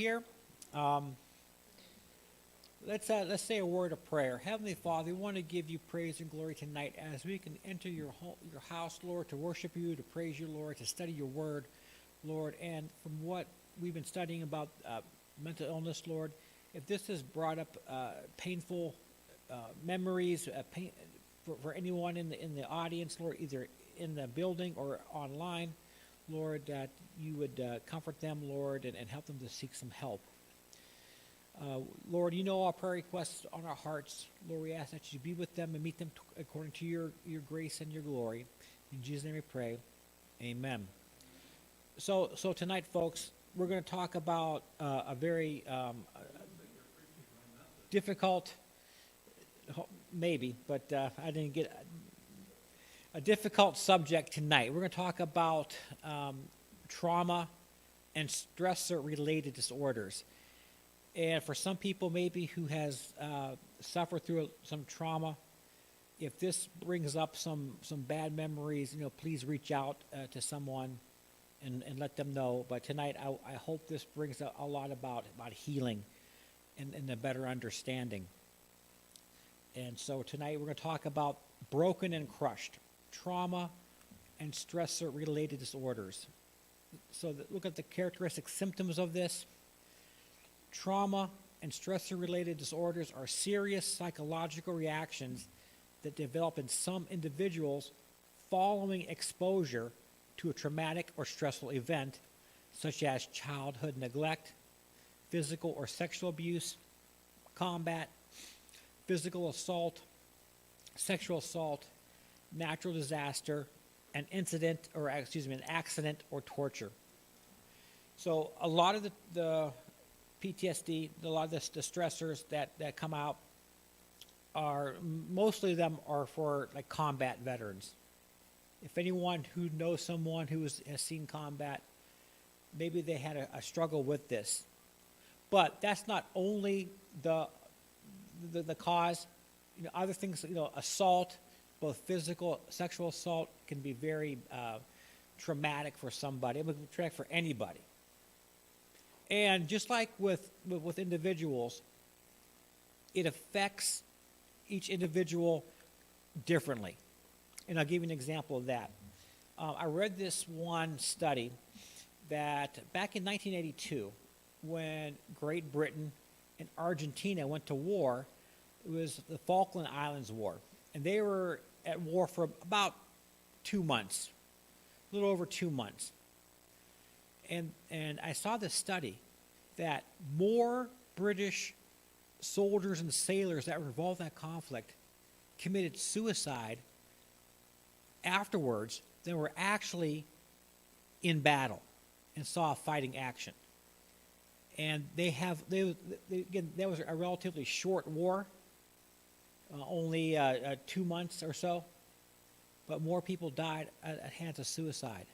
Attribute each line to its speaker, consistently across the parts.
Speaker 1: here, let's say a word of prayer. Heavenly Father, we want to give you praise and glory tonight as we can enter your house, Lord, to worship you, to praise you, Lord, to study your word, Lord. And from what we've been studying about mental illness, Lord, if this has brought up painful memories for anyone in the audience, Lord, either in the building or online, Lord, that you would comfort them, Lord, and help them to seek some help. Lord, you know our prayer requests on our hearts. Lord, we ask that you be with them and meet them according to your grace and your glory. In Jesus' name we pray. Amen. So tonight, folks, we're going to talk about a very difficult, maybe, but I didn't get a difficult subject tonight. We're going to talk about trauma and stressor-related disorders. And for some people maybe who has suffered through some trauma, if this brings up some bad memories, please reach out to someone and let them know. But tonight I hope this brings a lot about healing and a better understanding. And so tonight we're going to talk about broken and crushed, trauma and stressor-related disorders. So look at the characteristic symptoms of this. Trauma and stressor-related disorders are serious psychological reactions that develop in some individuals following exposure to a traumatic or stressful event, such as childhood neglect, physical or sexual abuse, combat, physical assault, sexual assault, natural disaster, an accident or torture. So a lot of the PTSD, a lot of the stressors that come out mostly of them are for like combat veterans. If anyone who knows someone who has seen combat, maybe they had a struggle with this. But that's not only the cause. Other things, assault, both physical, sexual assault can be very traumatic for somebody. It can be traumatic for anybody. And just like with individuals, it affects each individual differently. And I'll give you an example of that. I read this one study that back in 1982, when Great Britain and Argentina went to war, it was the Falkland Islands War. And they were at war for about 2 months, a little over 2 months. And I saw this study that more British soldiers and sailors that were involved in that conflict committed suicide afterwards than were actually in battle and saw fighting action. And again, that was a relatively short war, only 2 months or so, but more people died at hands of suicide.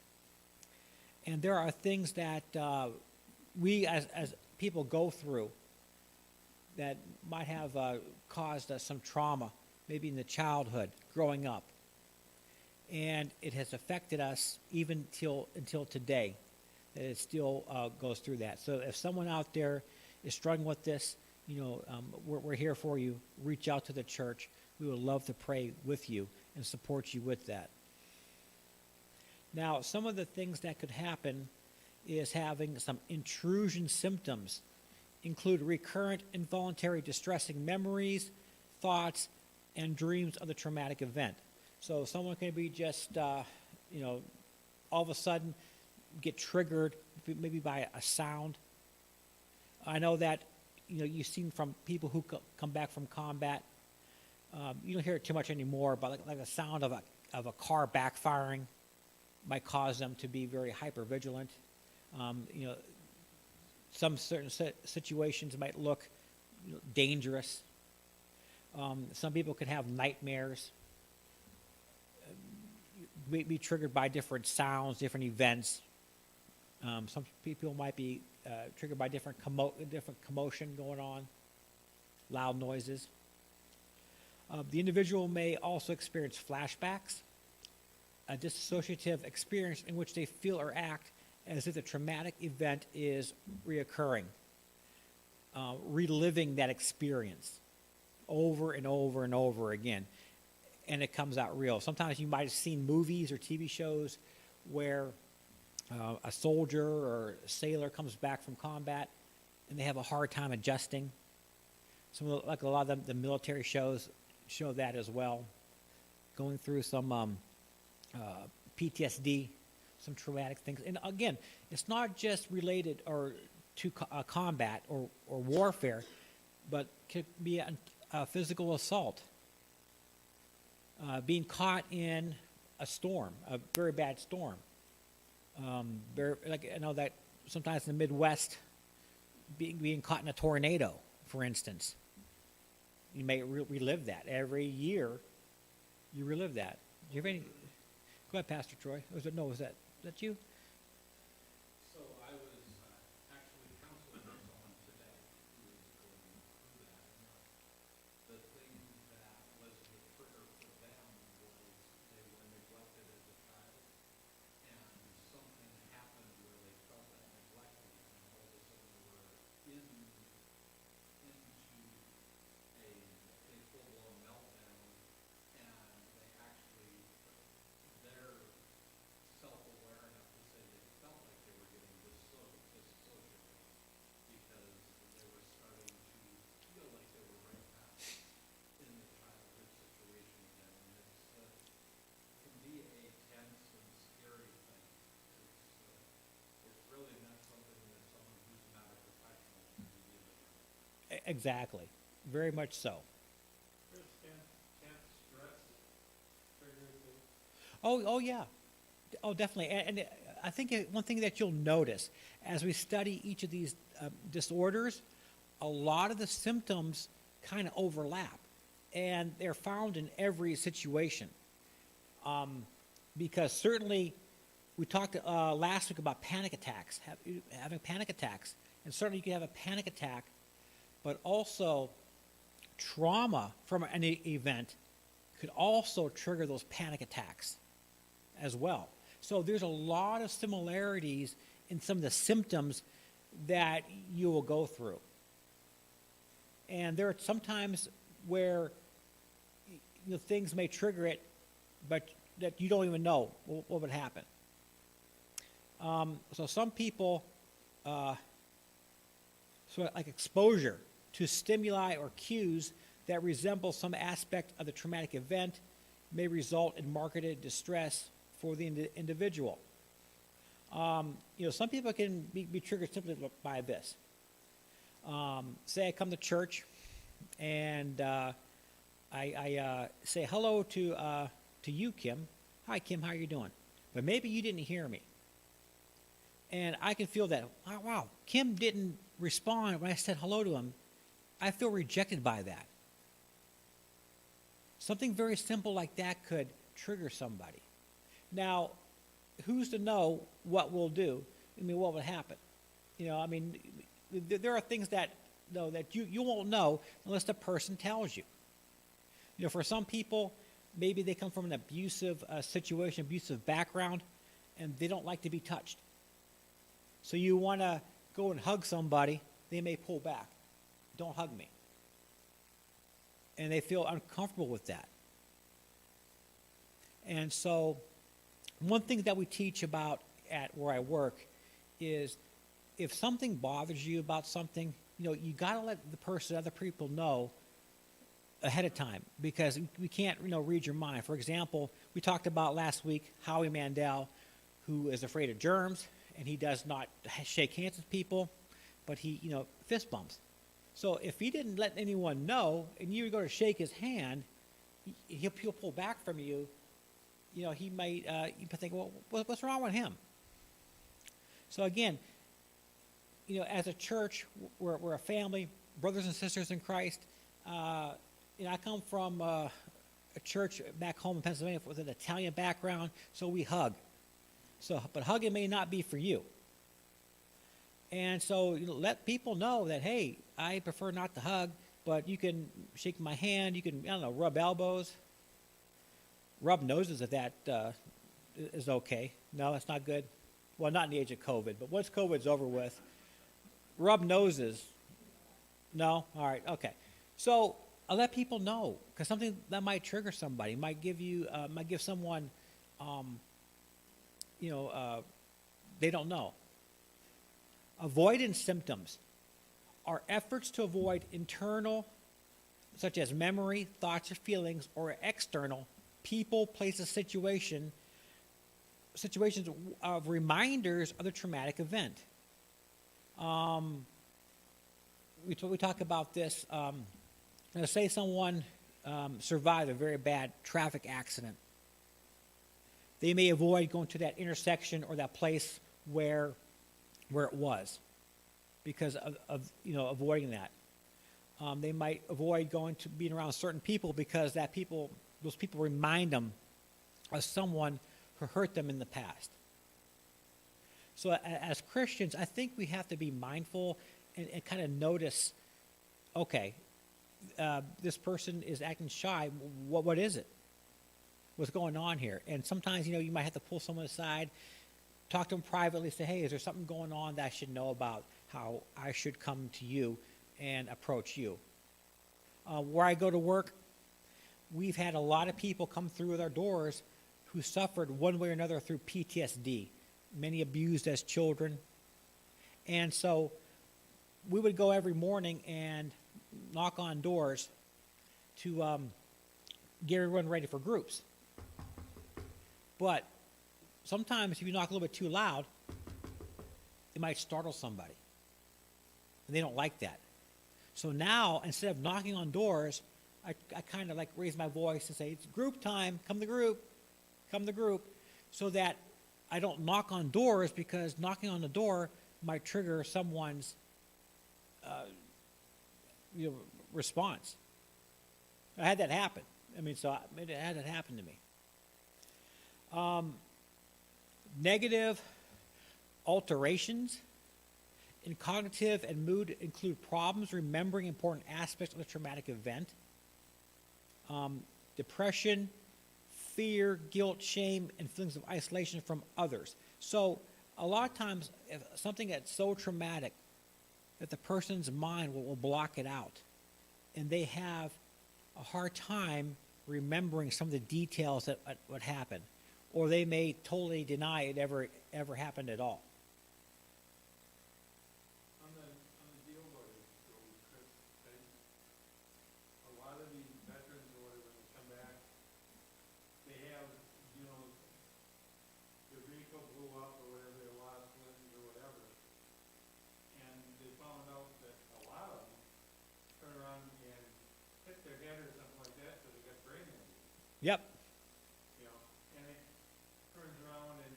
Speaker 1: And there are things that we as people go through that might have caused us some trauma, maybe in the childhood, growing up. And it has affected us even until today, that it still goes through that. So if someone out there is struggling with this, we're here for you. Reach out to the church. We would love to pray with you and support you with that. Now, some of the things that could happen is having some intrusion symptoms, include recurrent involuntary distressing memories, thoughts, and dreams of the traumatic event. So someone can be just, all of a sudden get triggered maybe by a sound. I know that, you've seen from people who come back from combat, you don't hear it too much anymore, but like the sound of a car backfiring might cause them to be very hypervigilant. Some certain situations might look dangerous. Some people could have nightmares, be triggered by different sounds, different events. Some people might be triggered by different commotion going on, loud noises. The individual may also experience flashbacks, a dissociative experience in which they feel or act as if the traumatic event is reoccurring. reliving that experience over and over and over again, and it comes out real. Sometimes you might have seen movies or TV shows where a soldier or a sailor comes back from combat and they have a hard time adjusting. So like a lot of the military shows show that as well, going through some PTSD, some traumatic things. And again, it's not just related or to combat or warfare, but could be a physical assault, being caught in a storm, a very bad storm. Like I know that sometimes in the Midwest, being caught in a tornado, for instance, you may relive that every year. You relive that. Do you have any? Go ahead, Pastor Troy. Was that you?
Speaker 2: So I was actually counseling someone today who was going through that. And the thing that was the trigger for them was they were neglected as a child, and something happened where they felt that neglected, and all of a sudden they were into a full-blown meltdown, and they actually, their self-aware enough to say they felt like they were getting dissociated because they were starting to feel like they were right back in the childhood situation again. And it can be a tense and scary thing. It's really not something that someone who's not a professional can be dealing with.
Speaker 1: Exactly. Very much so.
Speaker 2: Chris, can't stress trigger things?
Speaker 1: Oh yeah. Oh, definitely. And I think one thing that you'll notice as we study each of these disorders, a lot of the symptoms kind of overlap, and they're found in every situation. Because certainly, we talked last week about panic attacks, having panic attacks, and certainly you can have a panic attack, but also trauma from an event could also trigger those panic attacks as well. So there's a lot of similarities in some of the symptoms that you will go through. And there are some times where things may trigger it, but that you don't even know what would happen. So some people, sort of like exposure to stimuli or cues that resemble some aspect of the traumatic event may result in marketed distress for the individual. Some people can be triggered simply by this. Say I come to church and I say hello to you, Kim. Hi, Kim, how are you doing? But maybe you didn't hear me. And I can feel that, oh, wow, Kim didn't respond when I said hello to him. I feel rejected by that. Something very simple like that could trigger somebody. Now, who's to know what we'll do? What would happen? There are things that you won't know unless the person tells you. For some people, maybe they come from an abusive situation, abusive background, and they don't like to be touched. So you want to go and hug somebody, they may pull back. Don't hug me. And they feel uncomfortable with that. And so one thing that we teach about at where I work is if something bothers you about something, you got to let other people know ahead of time, because we can't, read your mind. For example, we talked about last week Howie Mandel, who is afraid of germs, and he does not shake hands with people, but he, fist bumps. So if he didn't let anyone know, and you go to shake his hand, he'll pull back from you. He might you think, well, what's wrong with him? So again, as a church, we're a family, brothers and sisters in Christ. I come from a church back home in Pennsylvania with an Italian background, so we hug. But hugging may not be for you. And so let people know that, hey, I prefer not to hug, but you can shake my hand, you can, rub elbows, rub noses if that is okay. No, that's not good. Well, not in the age of COVID, but once COVID's over with, rub noses No? All right, okay. So I'll let people know, because something that might trigger somebody, might give you, might give someone, um, they don't know. Avoidance symptoms are efforts to avoid internal, such as memory, thoughts, or feelings, or external, people, places, situations of reminders of the traumatic event. We talk about this. Say someone survived a very bad traffic accident. They may avoid going to that intersection or that place where it was, because of avoiding that. They might avoid being around certain people because those people remind them of someone who hurt them in the past. So as Christians, I think we have to be mindful and kind of notice, okay, this person is acting shy. What is it? What's going on here? And sometimes, you might have to pull someone aside, talk to them privately, say, hey, is there something going on that I should know about, how I should come to you and approach you? Where I go to work, we've had a lot of people come through with our doors who suffered one way or another through PTSD, many abused as children. And so we would go every morning and knock on doors to get everyone ready for groups. But sometimes if you knock a little bit too loud, it might startle somebody. And they don't like that. So now, instead of knocking on doors, I kind of like raise my voice and say, it's group time, come to group, so that I don't knock on doors, because knocking on the door might trigger someone's response. I had that happen. It had that happen to me. Negative alterations in cognitive and mood include problems remembering important aspects of the traumatic event, depression, fear, guilt, shame, and feelings of isolation from others. So a lot of times, if something that's so traumatic that the person's mind will block it out, and they have a hard time remembering some of the details that what happened, or they may totally deny it ever happened at all.
Speaker 3: On the deal about it, Chris, a lot of these veterans or whatever, when they come back, they have, their vehicle blew up or whatever, they lost limbs or whatever, and they found out that a lot of them turn around and hit their head or something like that, so they got brain injury.
Speaker 1: Yep.
Speaker 3: And it turns around and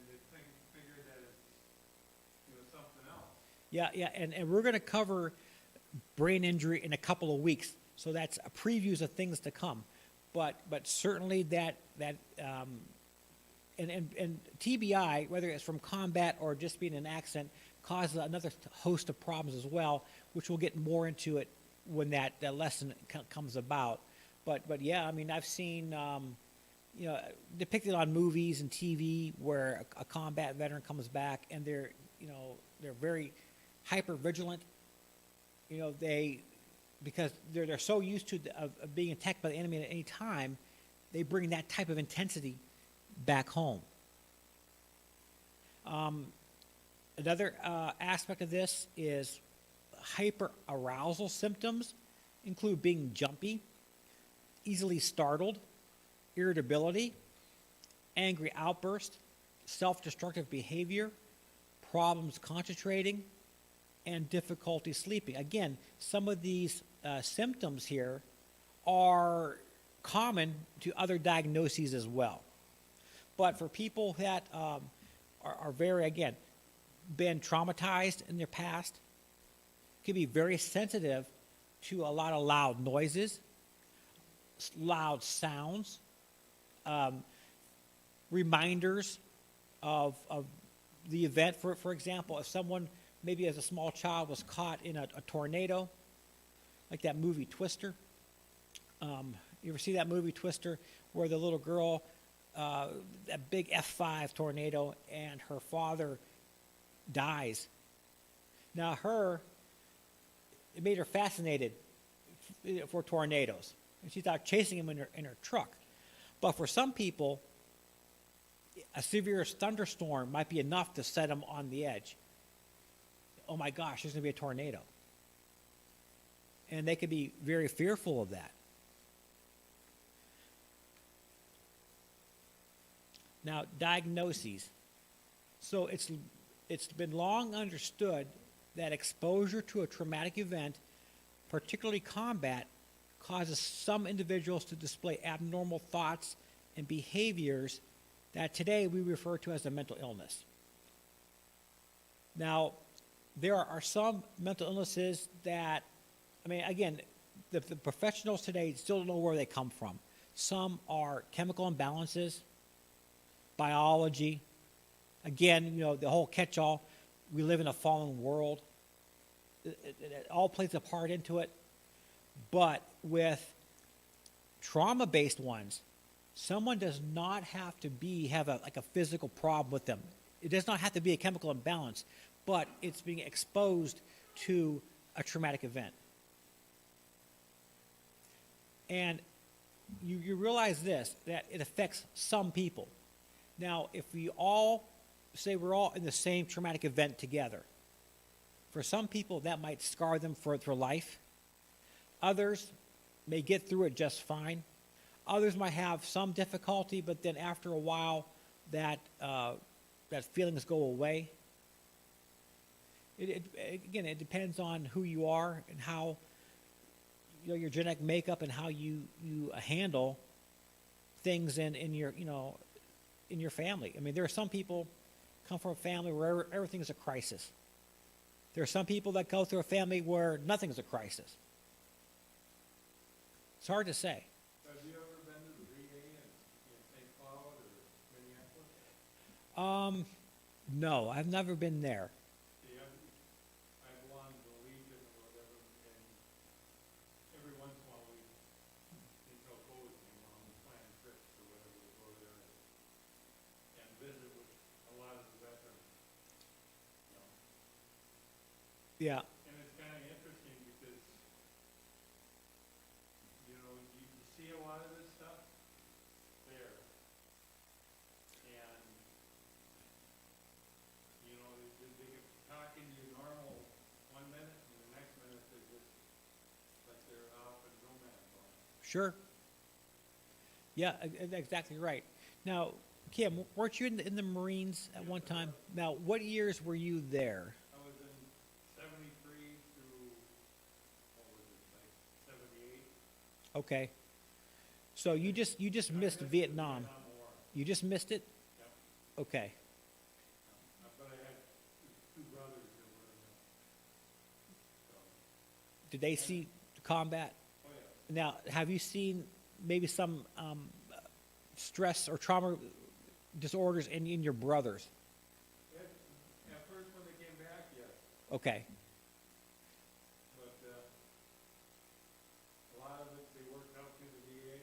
Speaker 3: they figure that it's, something else.
Speaker 1: Yeah, and we're going to cover brain injury in a couple of weeks, so that's a previews of things to come. But certainly that and TBI, whether it's from combat or just being an accident, causes another host of problems as well, which we'll get more into it when that lesson comes about. But yeah, I've seen depicted on movies and TV where a combat veteran comes back and they're very hyper vigilant. Because they're so used to of being attacked by the enemy at any time, they bring that type of intensity back home. Another aspect of this is hyperarousal symptoms include being jumpy, easily startled, irritability, angry outburst, self-destructive behavior, problems concentrating, and difficulty sleeping. Again, some of these symptoms here are common to other diagnoses as well. But for people that are very, again, been traumatized in their past, can be very sensitive to a lot of loud noises, loud sounds, reminders of the event. For example, if someone maybe as a small child was caught in a tornado, like that movie Twister. You ever see that movie Twister, where the little girl, that big F5 tornado, and her father dies? Now it made her fascinated for tornadoes. And she's out chasing them in her truck. But for some people, a severe thunderstorm might be enough to set them on the edge. Oh my gosh, there's going to be a tornado. And they could be very fearful of that. Now, diagnoses. So it's been long understood that exposure to a traumatic event, particularly combat, causes some individuals to display abnormal thoughts and behaviors that today we refer to as a mental illness. Now, there are some mental illnesses that, I mean, again, the professionals today still don't know where they come from. Some are chemical imbalances, biology. Again, you know, the whole catch-all, we live in a fallen world. It all plays a part into it. But with trauma-based ones, someone does not have to have a physical problem with them. It does not have to be a chemical imbalance, but it's being exposed to a traumatic event. And you realize this, that it affects some people. Now, if we all say we're all in the same traumatic event together, for some people that might scar them for life. Others may get through it just fine. Others might have some difficulty, but then after a while, that feelings go away. Again, it depends on who you are and how, you know, your genetic makeup and how you handle things in your, you know, in your family. I mean, there are some people come from a family where everything is a crisis. There are some people that go through a family where nothing is a crisis. It's hard to say.
Speaker 3: Have you ever been to the VA in St. Cloud or Minneapolis?
Speaker 1: No, I've never been there.
Speaker 3: See, I belong to the Legion or whatever, and every once in a while until COVID came along, we planned trips or whatever to go there and visit with a lot of the veterans. You know.
Speaker 1: Yeah.
Speaker 3: And it's kind of interesting because, you know, you see a lot of this stuff there. And, you know, they get talking to you normal 1 minute, and the next minute they're just like they're off in romance on it.
Speaker 1: Sure. Yeah, exactly right. Now, Kim, weren't you in the Marines at one time? Now, what years were you there?
Speaker 3: I was in 73 through, what was it, like 78?
Speaker 1: Okay. So you just missed
Speaker 3: the
Speaker 1: Vietnam.
Speaker 3: War.
Speaker 1: You just missed it?
Speaker 3: Yep.
Speaker 1: Okay.
Speaker 3: But I had two brothers that were in it. So,
Speaker 1: Did they see combat?
Speaker 3: oh yeah.
Speaker 1: Now, have you seen maybe some stress or trauma disorders in your brothers?
Speaker 3: At first when they came back, yes.
Speaker 1: Okay.
Speaker 3: But a lot of it, they worked out through the VA.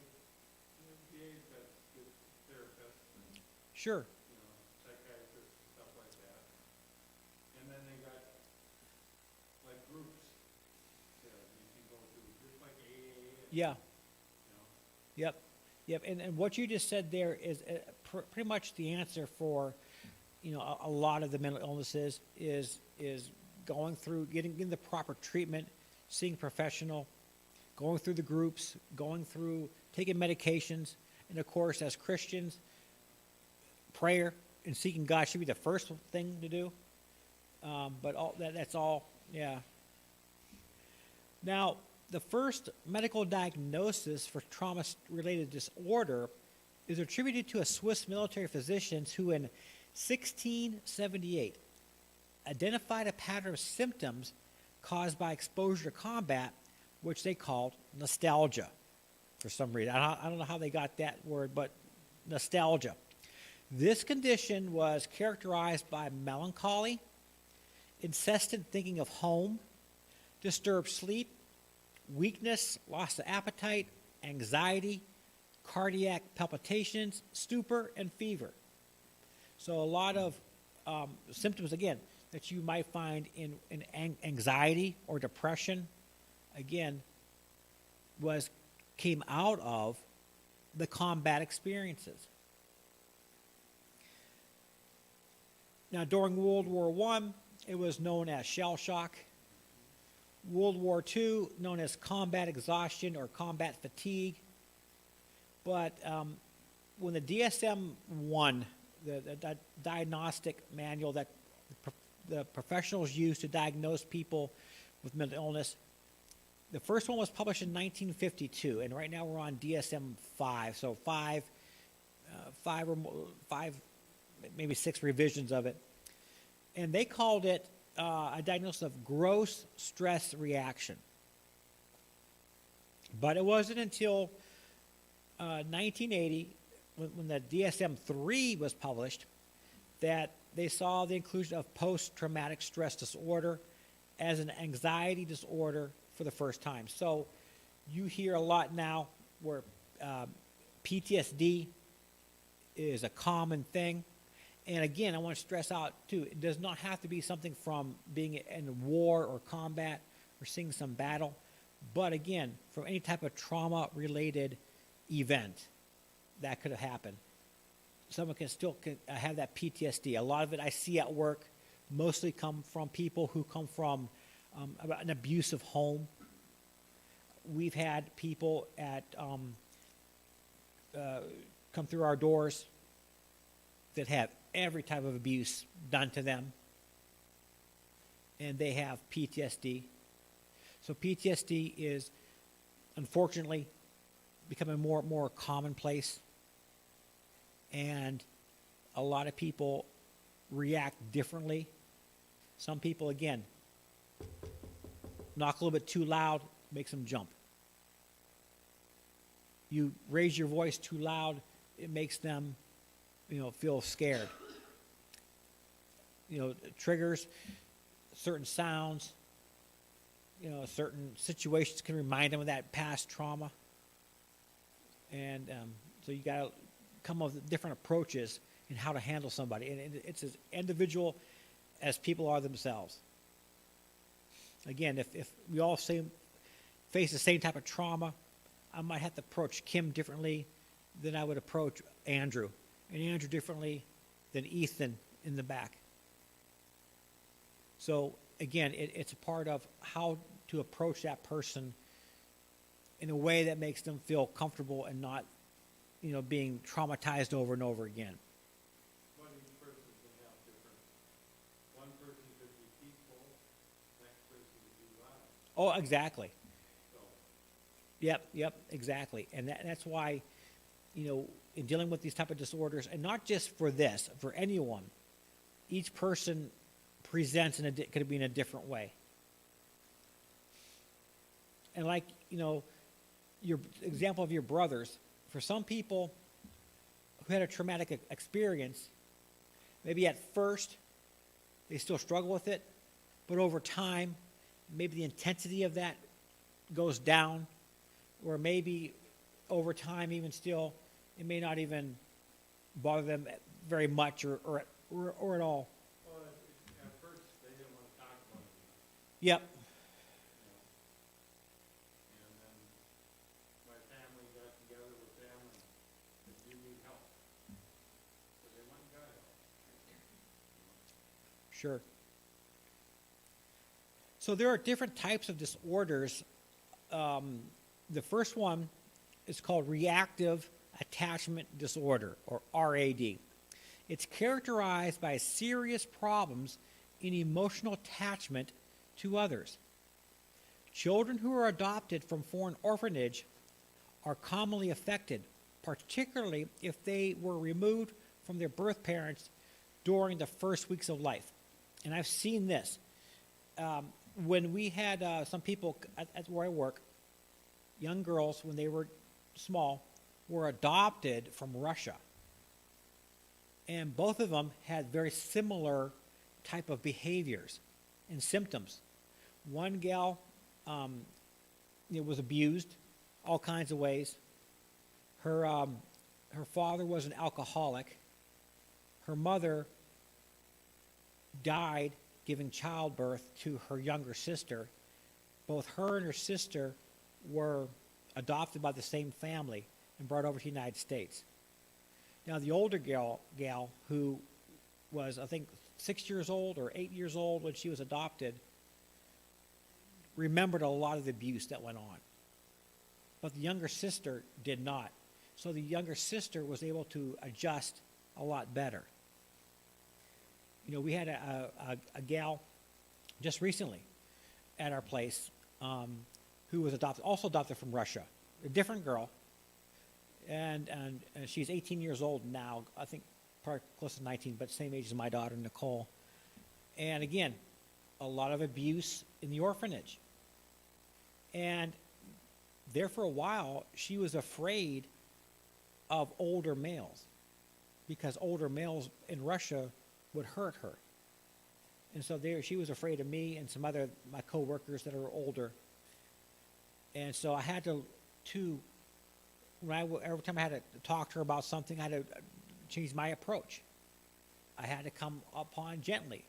Speaker 3: And the VA's got good therapists and,
Speaker 1: Sure.
Speaker 3: you know, psychiatrists and stuff like that. And then they got, like, groups that you can go to, just like AA. And,
Speaker 1: Yeah.
Speaker 3: you know,
Speaker 1: Yep. Yep. And what you just said there is pretty much the answer for, you know, a lot of the mental illnesses is going through, getting the proper treatment, seeing a professional, going through the groups, going through, taking medications, and of course, as Christians, prayer and seeking God should be the first thing to do. But that's all, yeah. Now, the first medical diagnosis for trauma-related disorder is attributed to a Swiss military physician who in 1678 identified a pattern of symptoms caused by exposure to combat, which they called nostalgia for some reason. I don't know how they got that word, but nostalgia. This condition was characterized by melancholy, incessant thinking of home, disturbed sleep, weakness, loss of appetite, anxiety, cardiac palpitations, stupor, and fever. So a lot of symptoms, again, that you might find in anxiety or depression, again, came out of the combat experiences. Now, during World War I, it was known as shell shock. World War II, known as combat exhaustion or combat fatigue. But when the DSM-1, the diagnostic manual that the professionals use to diagnose people with mental illness, the first one was published in 1952, and right now we're on DSM-5, so five, maybe 6 revisions of it. And they called it a diagnosis of gross stress reaction. But it wasn't until 1980, when the DSM-3 was published, that they saw the inclusion of post-traumatic stress disorder as an anxiety disorder for the first time. So you hear a lot now where PTSD is a common thing. And again, I want to stress out too, it does not have to be something from being in war or combat or seeing some battle, but again, from any type of trauma-related event that could have happened. Someone can still have that PTSD. A lot of it I see at work mostly come from people who come from an abusive home. We've had people come through our doors that have every type of abuse done to them, and they have PTSD. So PTSD is unfortunately becoming more commonplace, and a lot of people react differently. Some people, again, knock a little bit too loud, makes them jump. You raise your voice too loud, it makes them, feel scared. Triggers, certain sounds, certain situations can remind them of that past trauma. And so you got to come up with different approaches in how to handle somebody. And it's as individual as people are themselves. Again, if we all face the same type of trauma, I might have to approach Kim differently than I would approach Andrew, and Andrew differently than Ethan in the back. So again, it's a part of how to approach that person in a way that makes them feel comfortable and not, being traumatized over and over again.
Speaker 3: But each person can have different, one person could be peaceful, next person could be violent.
Speaker 1: Oh, exactly.
Speaker 3: So,
Speaker 1: Yep, exactly. And that's why, in dealing with these type of disorders, and not just for this, for anyone, each person presents could be in a different way. And like, your example of your brothers, for some people who had a traumatic experience, maybe at first they still struggle with it, but over time, maybe the intensity of that goes down, or maybe over time even still, it may not even bother them very much or at all.
Speaker 3: well, at first, they didn't want to talk about it.
Speaker 1: Yep.
Speaker 3: And then my family got together with them and said, you need help. So they went and got help.
Speaker 1: Sure. So there are different types of disorders. The first one is called reactive attachment disorder, or RAD. It's characterized by serious problems in emotional attachment to others. Children who are adopted from foreign orphanage are commonly affected, particularly if they were removed from their birth parents during the first weeks of life. And I've seen this. When we had some people at where I work, young girls, when they were small, were adopted from Russia. And both of them had very similar type of behaviors and symptoms. One gal was abused all kinds of ways. Her father was an alcoholic. Her mother died giving childbirth to her younger sister, both her and her sister were adopted by the same family and brought over to the United States. Now, the older gal who was, I think, 6 years old or 8 years old when she was adopted, remembered a lot of the abuse that went on. But the younger sister did not. So the younger sister was able to adjust a lot better. You know, we had a gal just recently at our place who was also adopted from Russia, a different girl, and she's 18 years old now, I think probably close to 19, but same age as my daughter, Nicole. And again, a lot of abuse in the orphanage. And there for a while, she was afraid of older males because older males in Russia would hurt her. And so she was afraid of me and some other my coworkers that are older. And so I had to every time I had to talk to her about something, I had to change my approach. I had to come upon gently.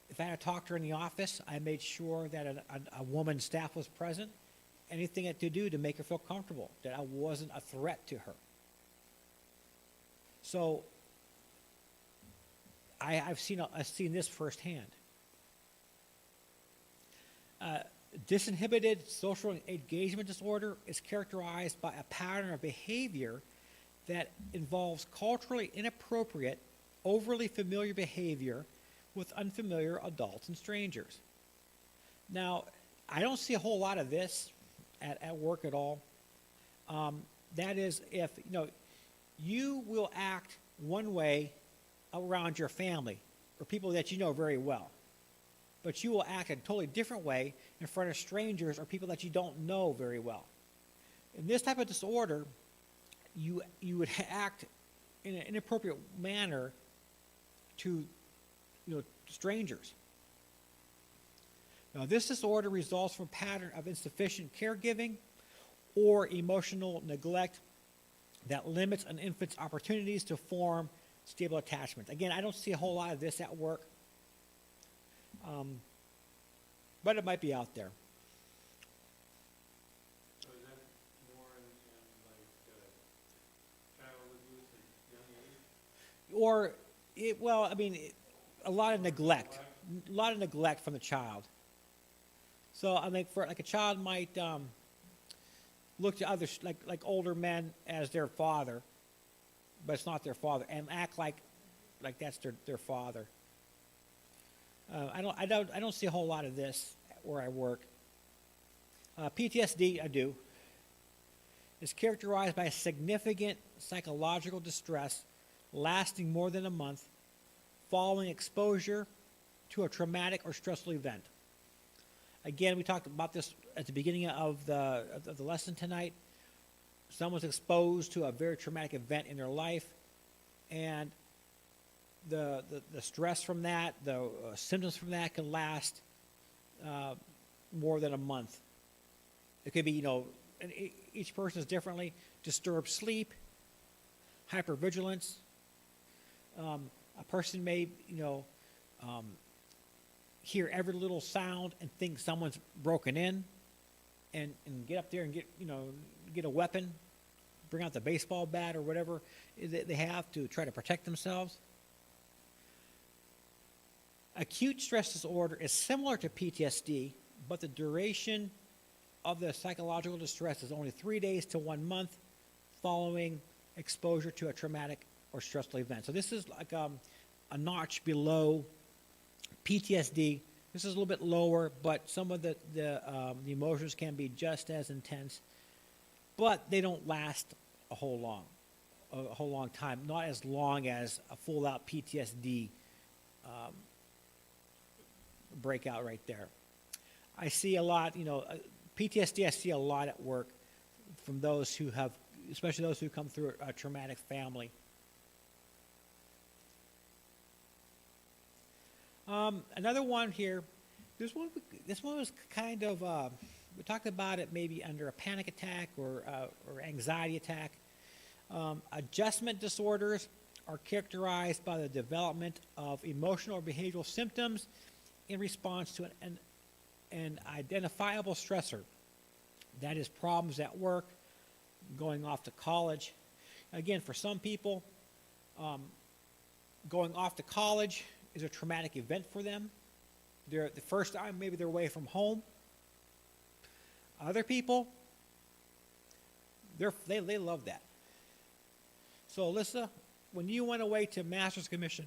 Speaker 1: If I had to talk to her in the office, I made sure that a woman staff was present. Anything to do to make her feel comfortable, that I wasn't a threat to her. So I've seen this firsthand. Disinhibited social engagement disorder is characterized by a pattern of behavior that involves culturally inappropriate, overly familiar behavior with unfamiliar adults and strangers. Now, I don't see a whole lot of this at work at all. That is, if you will act one way around your family or people that you know very well, but you will act a totally different way in front of strangers or people that you don't know very well. In this type of disorder, you would act in an inappropriate manner to strangers. Now, this disorder results from a pattern of insufficient caregiving or emotional neglect that limits an infant's opportunities to form stable attachment. Again, I don't see a whole lot of this at work, but it might be out there.
Speaker 3: So is that more in child abuse at young age?
Speaker 1: A lot of neglect from the child. So I think for a child might look to others like older men as their father, but it's not their father, and act like that's their father. I don't see a whole lot of this where I work. PTSD, I do. Is characterized by significant psychological distress lasting more than a month following exposure to a traumatic or stressful event. Again, we talked about this at the beginning of the lesson tonight. Someone's exposed to a very traumatic event in their life, and the stress from that, the symptoms from that can last more than a month. It could be, and each person is differently. Disturbed sleep, hypervigilance. A person may, hear every little sound and think someone's broken in, and get up there and get a weapon, bring out the baseball bat or whatever they have to try to protect themselves. Acute stress disorder is similar to PTSD, but the duration of the psychological distress is only 3 days to 1 month following exposure to a traumatic or stressful event. So this is like a notch below PTSD. This is a little bit lower, but some of the emotions can be just as intense, but they don't last a whole long time. Not as long as a full-out PTSD breakout right there. I see a lot, PTSD. I see a lot at work from those who have, especially those who come through a traumatic family. Another one here. This one was kind of we talked about it maybe under a panic attack or anxiety attack. Adjustment disorders are characterized by the development of emotional or behavioral symptoms in response to an an identifiable stressor. That is problems at work, going off to college. Again, for some people, going off to college is a traumatic event for them. The first time maybe they're away from home. Other people, they love that. So Alyssa, when you went away to Master's Commission,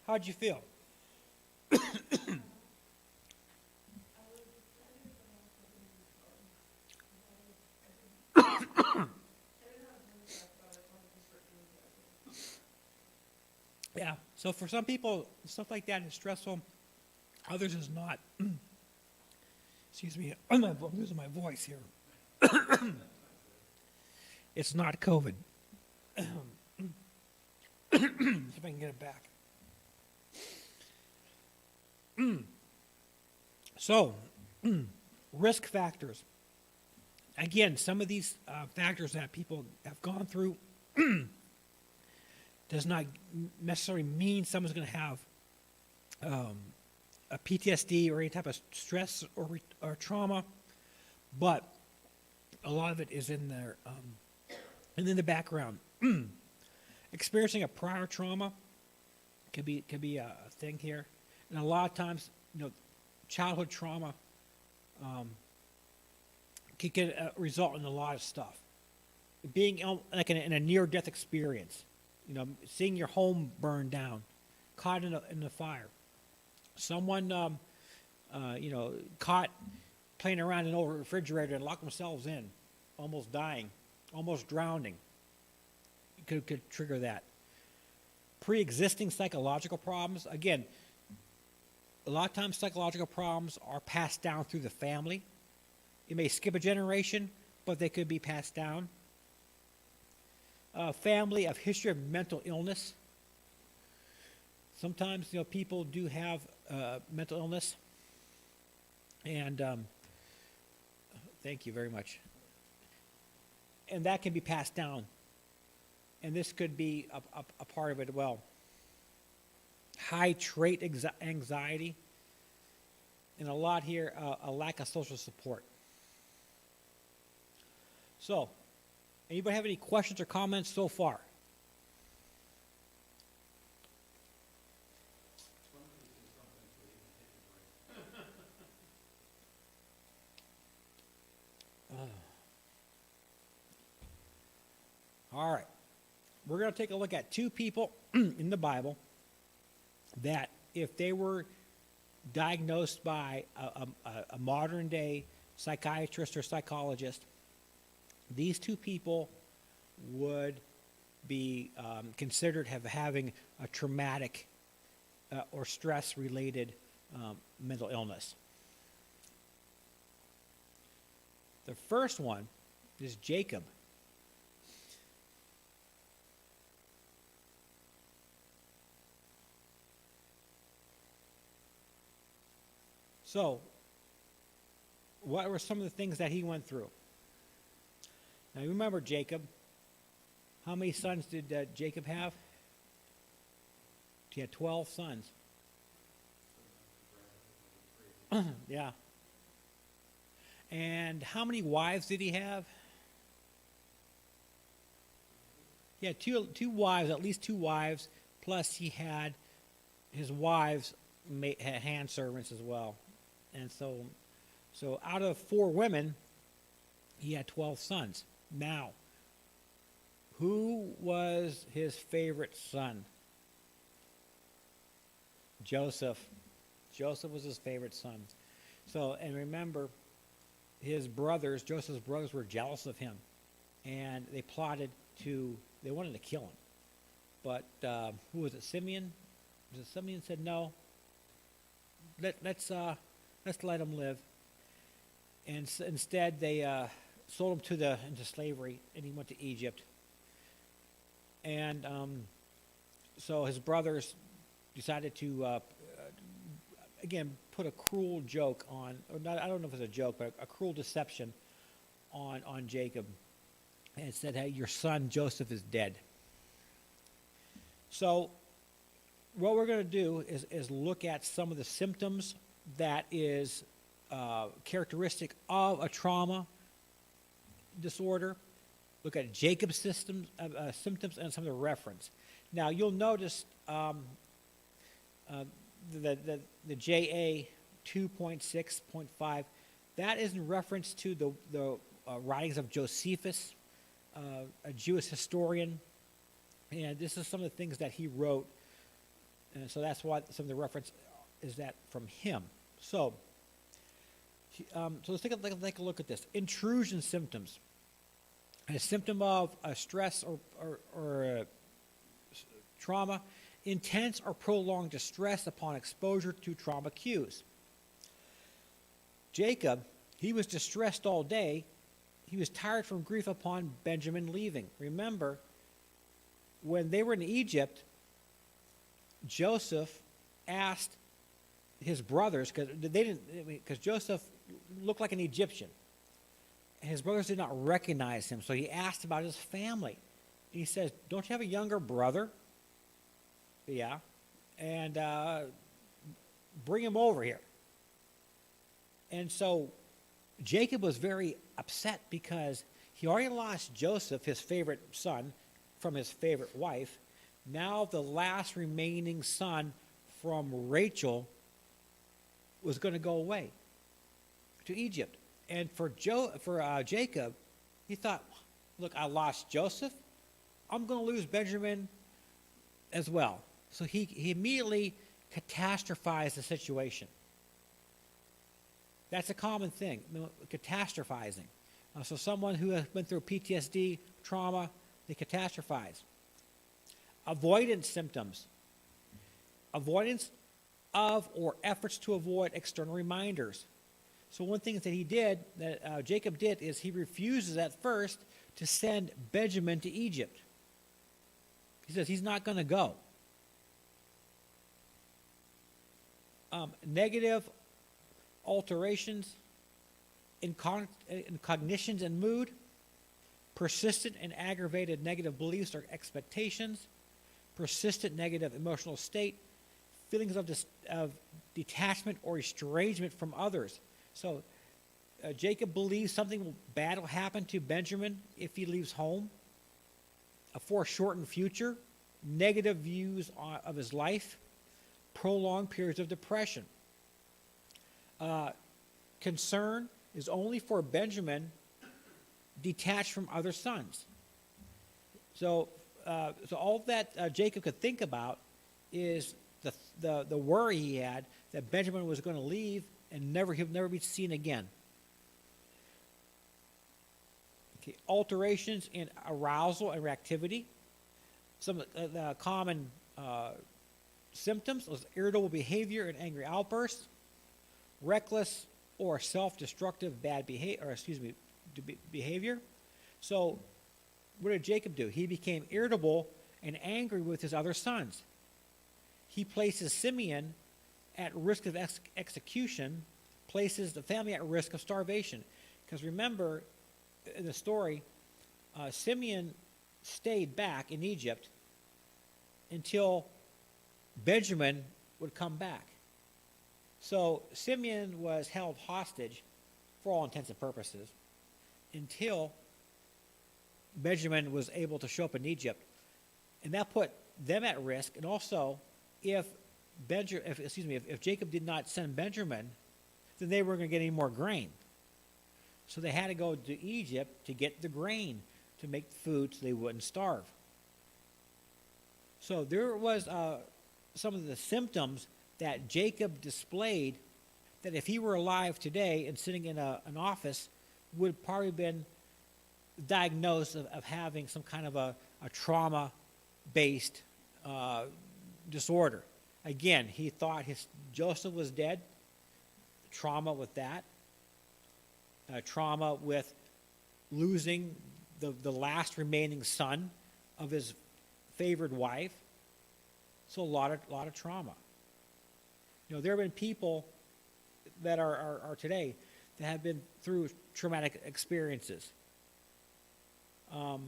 Speaker 1: how'd you feel? Yeah, so for some people, stuff like that is stressful. Others is not. Excuse me, I'm losing my voice here. It's not COVID. See if I can get it back. So, risk factors. Again, some of these factors that people have gone through does not necessarily mean someone's going to have a PTSD or any type of stress or trauma, but a lot of it is in there and in the background. Experiencing a prior trauma could be a thing here, and a lot of times, childhood trauma can result in a lot of stuff. Being like in a near-death experience, seeing your home burn down, caught in the fire, someone caught playing around in an old refrigerator and locked themselves in, almost dying, almost drowning. Could trigger that. Pre-existing psychological problems. Again, a lot of times psychological problems are passed down through the family. It may skip a generation, but they could be passed down. Family of history of mental illness. Sometimes, people do have mental illness. And thank you very much. And that can be passed down. And this could be a part of it as well. High trait anxiety. And a lot here, a lack of social support. So, anybody have any questions or comments so far? All right. We're going to take a look at two people in the Bible that if they were diagnosed by a modern day psychiatrist or psychologist, these two people would be considered having a traumatic or stress-related mental illness. The first one is Jacob. So, what were some of the things that he went through? Now, you remember Jacob. How many sons did Jacob have? He had 12 sons. Yeah. And how many wives did he have? He had two wives, at least two wives, plus he had his wives had hand servants as well. And so out of 4 women, he had 12 sons. Now, who was his favorite son? Joseph. Joseph was his favorite son. So, and remember, Joseph's brothers were jealous of him. And they they wanted to kill him. But who was it, Simeon? Was it Simeon said, no, let's let him live. And instead, they sold him into slavery, and he went to Egypt. And so his brothers decided to, again, put a cruel joke on, or not, I don't know if it's a joke, but a cruel deception on Jacob. And it said, hey, your son Joseph is dead. So what we're going to do is look at some of the symptoms that is characteristic of a trauma disorder. Look at Jacob's symptoms and some of the reference. Now, you'll notice the JA 2.6.5, that is in reference to the writings of Josephus, a Jewish historian, and this is some of the things that he wrote, and so that's why some of the reference is that from him. So let's take a look at this. Intrusion symptoms. A symptom of a stress or trauma, intense or prolonged distress upon exposure to trauma cues. Jacob, he was distressed all day. He was tired from grief upon Benjamin leaving. Remember, when they were in Egypt, Joseph asked his brothers, because Joseph looked like an Egyptian. His brothers did not recognize him, so he asked about his family. He says, "Don't you have a younger brother?" Yeah. And bring him over here. And so Jacob was very upset because he already lost Joseph, his favorite son, from his favorite wife. Now the last remaining son from Rachel was going to go away to Egypt. And for Jacob, he thought, look, I lost Joseph. I'm going to lose Benjamin as well. So he immediately catastrophized the situation. That's a common thing, catastrophizing. So someone who has been through PTSD, trauma, they catastrophize. Avoidance symptoms. Avoidance of or efforts to avoid external reminders. So one thing that he did, that Jacob did, is he refuses at first to send Benjamin to Egypt. He says he's not going to go. Negative alterations in cognitions and mood, persistent and aggravated negative beliefs or expectations, persistent negative emotional state, feelings of detachment or estrangement from others. So Jacob believes something bad will happen to Benjamin if he leaves home, a foreshortened future, negative views of his life, prolonged periods of depression. Concern is only for Benjamin detached from other sons. So all that Jacob could think about is the worry he had that Benjamin was going to leave and he'll never be seen again. Okay, alterations in arousal and reactivity. Some of the common symptoms was irritable behavior and angry outbursts, reckless or self-destructive behavior. So what did Jacob do? He became irritable and angry with his other sons. He places Simeon at risk of execution, places the family at risk of starvation. Because remember, in the story, Simeon stayed back in Egypt until Benjamin would come back. So Simeon was held hostage for all intents and purposes until Benjamin was able to show up in Egypt. And that put them at risk. And also, if Jacob did not send Benjamin, then they weren't going to get any more grain. So they had to go to Egypt to get the grain to make food so they wouldn't starve. So there was some of the symptoms that Jacob displayed that if he were alive today and sitting in an office would probably been diagnosed of having some kind of a trauma-based disorder. Again, he thought Joseph was dead, trauma with that, trauma with losing the last remaining son of his favored wife. So a lot of trauma. You know, there have been people that are today that have been through traumatic experiences. Who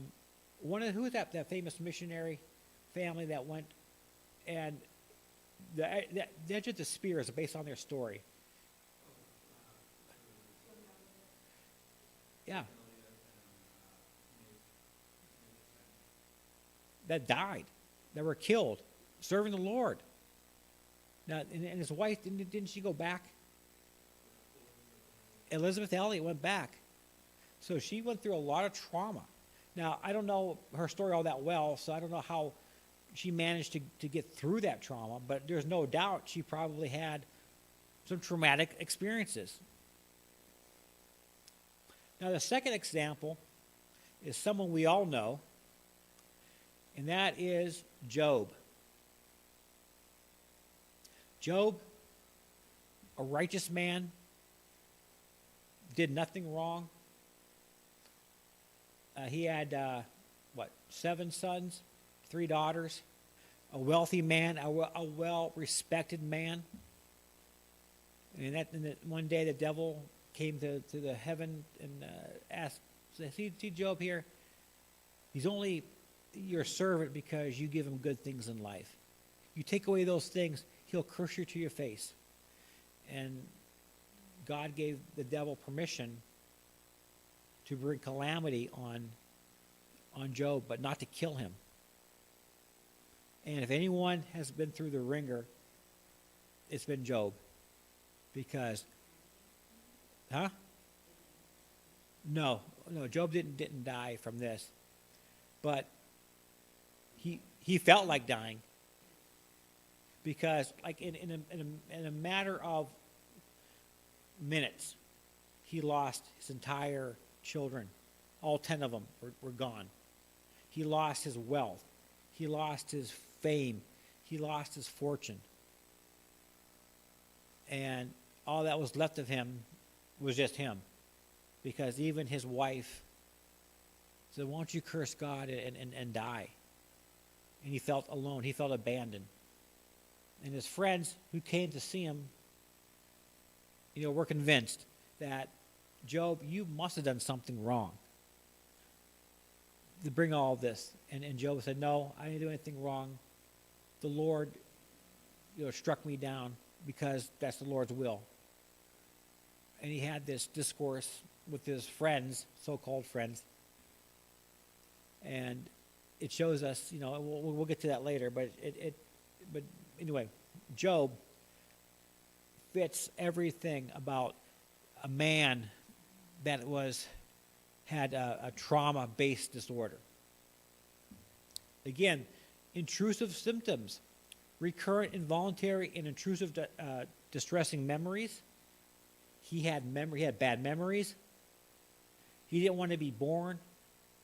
Speaker 1: was that famous missionary family that went, and the edge of the spear is based on their story. Yeah.
Speaker 2: Elliott and Nathan.
Speaker 1: That died, that were killed, serving the Lord. Now, and his wife, didn't she go back? Elizabeth Elliott went back. So she went through a lot of trauma. Now, I don't know her story all that well, so I don't know how she managed to get through that trauma, but there's no doubt she probably had some traumatic experiences. Now, the second example is someone we all know, and that is Job. Job, a righteous man, did nothing wrong. He had, 7 sons, 3 daughters, a wealthy man, a well-respected man. And one day the devil came to the heaven and asked, see Job here? He's only your servant because you give him good things in life. You take away those things, he'll curse you to your face. And God gave the devil permission to bring calamity on Job, but not to kill him. And if anyone has been through the ringer, it's been Job. Because, No, Job didn't die from this. But he felt like dying. Because like in a matter of minutes, he lost his entire children. All 10 of them were gone. He lost his wealth. He lost his fame. He lost his fortune. And all that was left of him was just him. Because even his wife said, why don't you curse God and die? And he felt alone. He felt abandoned. And his friends who came to see him, were convinced that, Job, you must have done something wrong to bring all this. And Job said, no, I didn't do anything wrong. The Lord, struck me down because that's the Lord's will. And he had this discourse with his friends, so-called friends. And it shows us, we'll get to that later, but but anyway, Job fits everything about a man that had a trauma-based disorder. Again, intrusive symptoms, recurrent involuntary and intrusive distressing memories. He had bad memories. He didn't want to be born.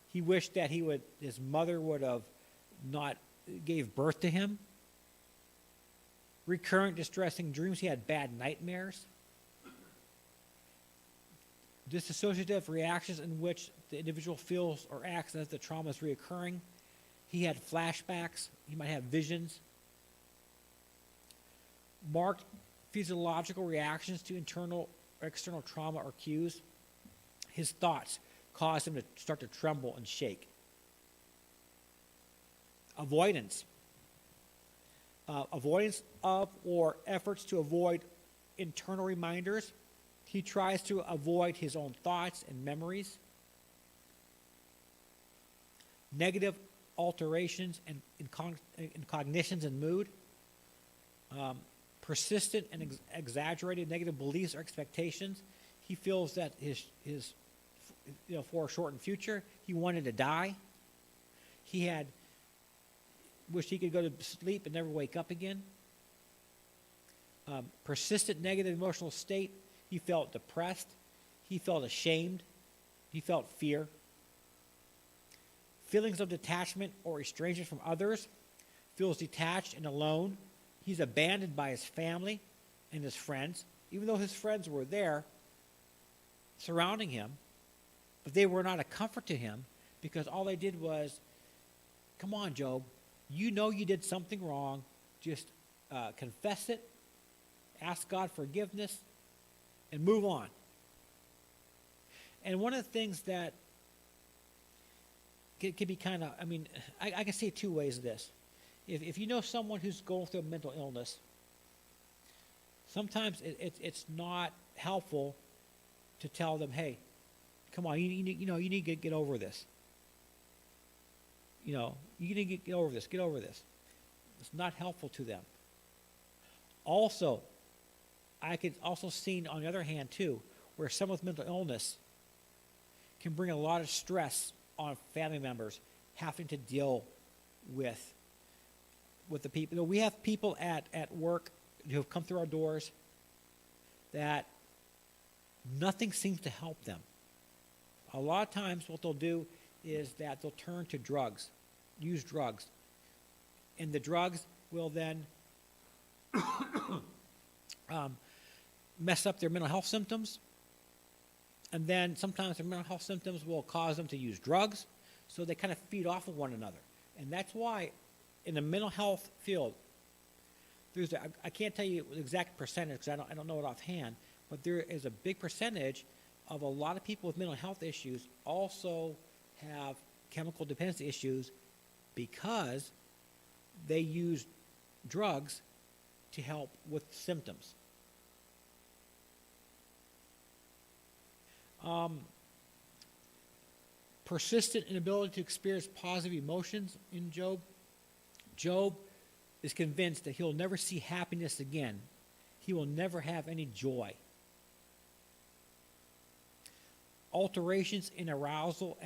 Speaker 1: He wished that his mother would have not gave birth to him. Recurrent distressing dreams. He had bad nightmares. Dissociative reactions in which the individual feels or acts as the trauma is reoccurring. He had flashbacks. He might have visions. Marked physiological reactions to internal or external trauma or cues. His thoughts caused him to start to tremble and shake. Avoidance. Avoidance of or efforts to avoid internal reminders. He tries to avoid his own thoughts and memories. Negative alterations in cognitions and mood. Persistent and exaggerated negative beliefs or expectations. He feels that his foreshortened future, he wanted to die. He had wished he could go to sleep and never wake up again. Persistent negative emotional state. He felt depressed. He felt ashamed. He felt fear. Feelings of detachment or estrangement from others. Feels detached and alone. He's abandoned by his family and his friends, even though his friends were there surrounding him. But they were not a comfort to him because all they did was, come on, Job, you know you did something wrong. Just confess it, ask God forgiveness, and move on. And one of the things that can be kind of, I can see 2 ways of this. If you know someone who's going through a mental illness, sometimes it's not helpful to tell them, hey, come on, you need to get over this. You need to get over this. Get over this. It's not helpful to them. Also, I could also see on the other hand too, where someone with mental illness can bring a lot of stress on family members having to deal with the people. We have people at work who have come through our doors that nothing seems to help them. A lot of times what they'll do is that they'll turn to drugs, use drugs. And the drugs will then mess up their mental health symptoms. And then sometimes their mental health symptoms will cause them to use drugs. So they kind of feed off of one another. And that's why in the mental health field, I can't tell you the exact percentage because I don't know it offhand, but there is a big percentage of a lot of people with mental health issues also have chemical dependency issues because they use drugs to help with symptoms. Persistent inability to experience positive emotions in Job. Job is convinced that he'll never see happiness again. He will never have any joy. Alterations in arousal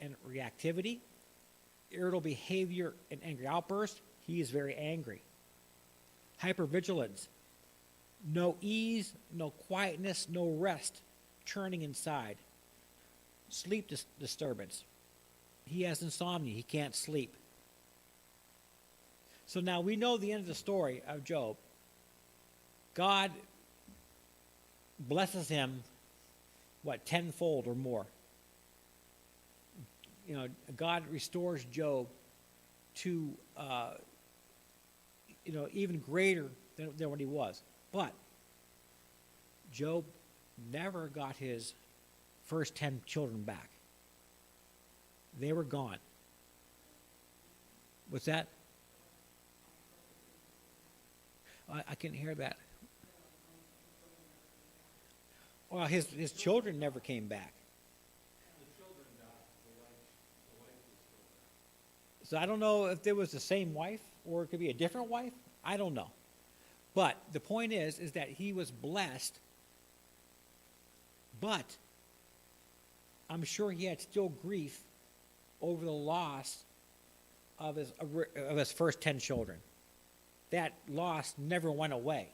Speaker 1: and reactivity. Irritable behavior and angry outbursts. He is very angry. Hypervigilance. No ease, no quietness, no rest. Churning inside. Sleep disturbance. He has insomnia. He can't sleep. So now we know the end of the story of Job. God blesses him, tenfold or more. God restores Job to, even greater than what he was. But Job never got his first 10 children back. They were gone. What's that? I couldn't hear that. Well, his children never came back.
Speaker 2: The children died, the wife was still there.
Speaker 1: So I don't know if there was the same wife or it could be a different wife. I don't know. But the point is that he was blessed, but I'm sure he had still grief over the loss of his first 10 children. That loss never went away.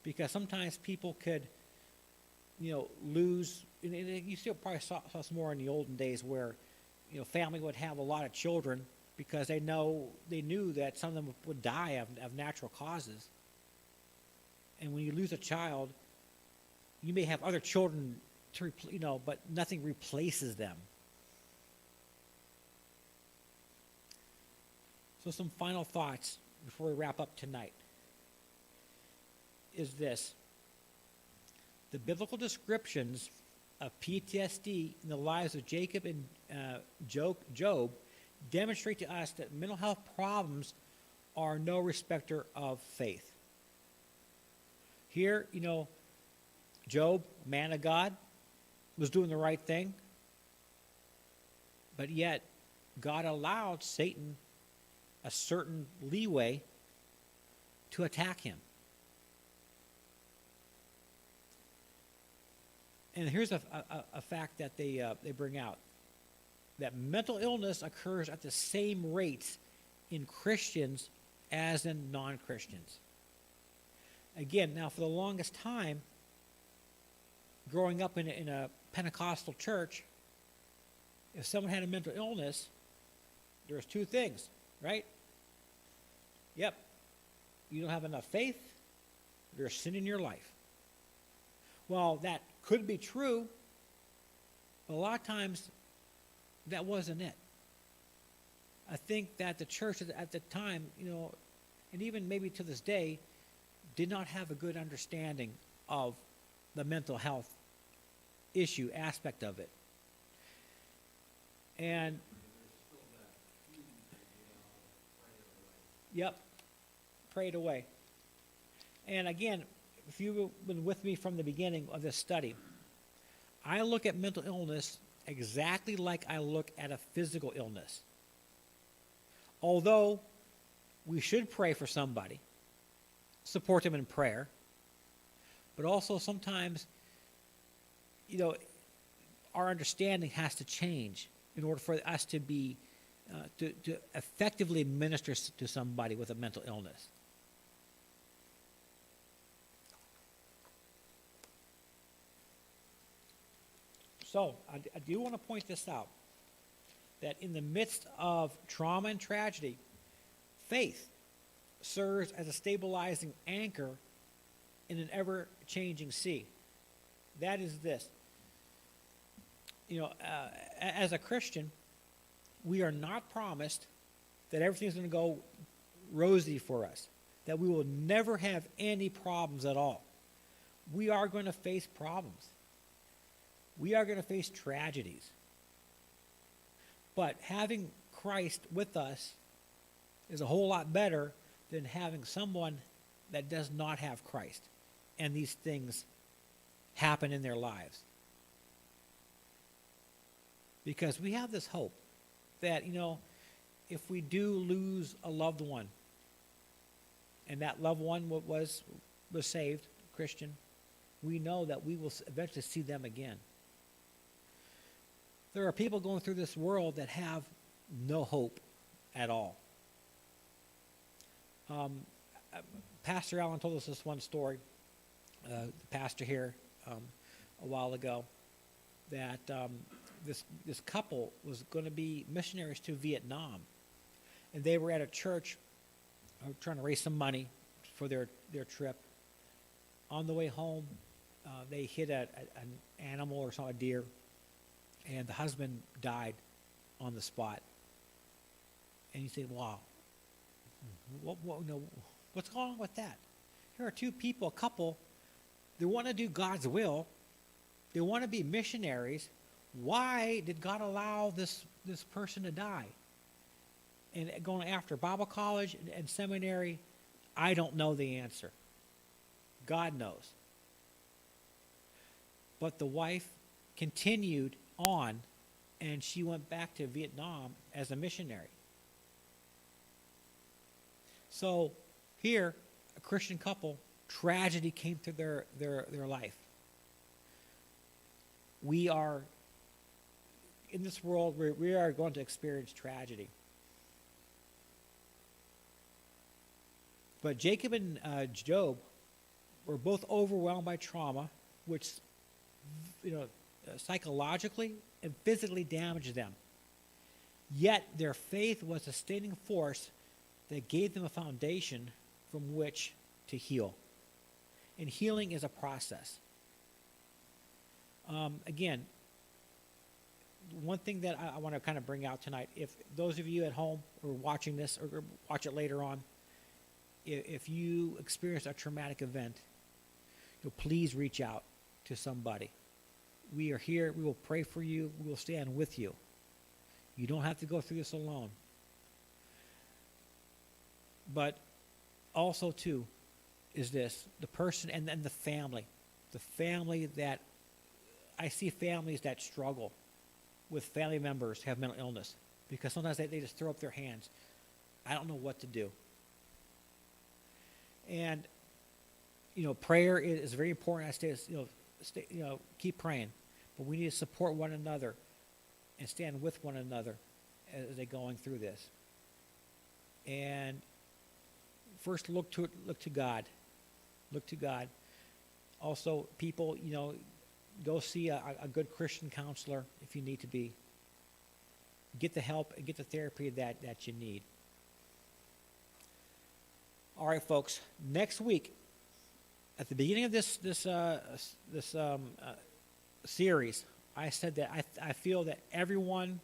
Speaker 1: Because sometimes people could, lose, and you still probably saw some more in the olden days where, family would have a lot of children because they knew that some of them would die of natural causes. And when you lose a child, you may have other children to but nothing replaces them. So some final thoughts before we wrap up tonight is this. The biblical descriptions of PTSD in the lives of Jacob and Job demonstrate to us that mental health problems are no respecter of faith. Here, Job, man of God, was doing the right thing, but yet God allowed Satan a certain leeway to attack him. And here's a fact that they bring out, that mental illness occurs at the same rates in Christians as in non-Christians. Again, now for the longest time, growing up in a Pentecostal church, if someone had a mental illness, there's two things, right? Yep, you don't have enough faith, there's sin in your life. Well, that could be true, but a lot of times that wasn't it. I think that the church at the time, and even maybe to this day, did not have a good understanding of the mental health issue aspect of it. And yep, prayed away. And again, if you've been with me from the beginning of this study, I look at mental illness exactly like I look at a physical illness. Although we should pray for somebody, support them in prayer, but also sometimes, our understanding has to change in order for us to be to effectively minister to somebody with a mental illness. So I do want to point this out, that in the midst of trauma and tragedy, faith serves as a stabilizing anchor in an ever-changing sea. That is this. As a Christian, we are not promised that everything's going to go rosy for us, that we will never have any problems at all. We are going to face problems. We are going to face tragedies. But having Christ with us is a whole lot better than having someone that does not have Christ and these things happen in their lives. Because we have this hope that, if we do lose a loved one, and that loved one was saved, Christian, we know that we will eventually see them again. There are people going through this world that have no hope at all. Pastor Allen told us this one story, the pastor here a while ago, that this couple was going to be missionaries to Vietnam, and they were at a church trying to raise some money for their trip. On the way home, they hit an animal or something, a deer, and the husband died on the spot. And you say, wow, what's going on with that? Here are two people, a couple, they want to do God's will. They want to be missionaries. Why did God allow this person to die? And going after Bible college and seminary, I don't know the answer. God knows. But the wife continued on, and she went back to Vietnam as a missionary. So here, a Christian couple, tragedy came to their life. We are, in this world, we are going to experience tragedy. But Jacob and Job were both overwhelmed by trauma, which, psychologically and physically damaged them. Yet their faith was a sustaining force that gave them a foundation from which to heal. And healing is a process. Again, one thing that I want to kind of bring out tonight, if those of you at home are watching this or watch it later on, if you experience a traumatic event, please reach out to somebody. We are here. We will pray for you. We will stand with you. You don't have to go through this alone. But also, too, is this, the person and then the family. The family that, I see families that struggle with family members who have mental illness because sometimes they just throw up their hands. I don't know what to do. And, prayer is very important. I say, keep praying. But we need to support one another and stand with one another as they're going through this. And first, look to God. Look to God. Also, people, go see a good Christian counselor if you need to be. Get the help and get the therapy that you need. All right, folks. Next week, at the beginning of this series, I said that I feel that everyone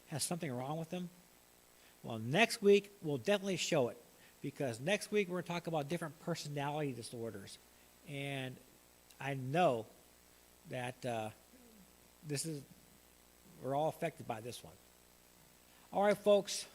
Speaker 1: has something wrong with them. Well, next week we'll definitely show it, because next week we're going to talk about different personality disorders, and I know that we're all affected by this one. All right, folks.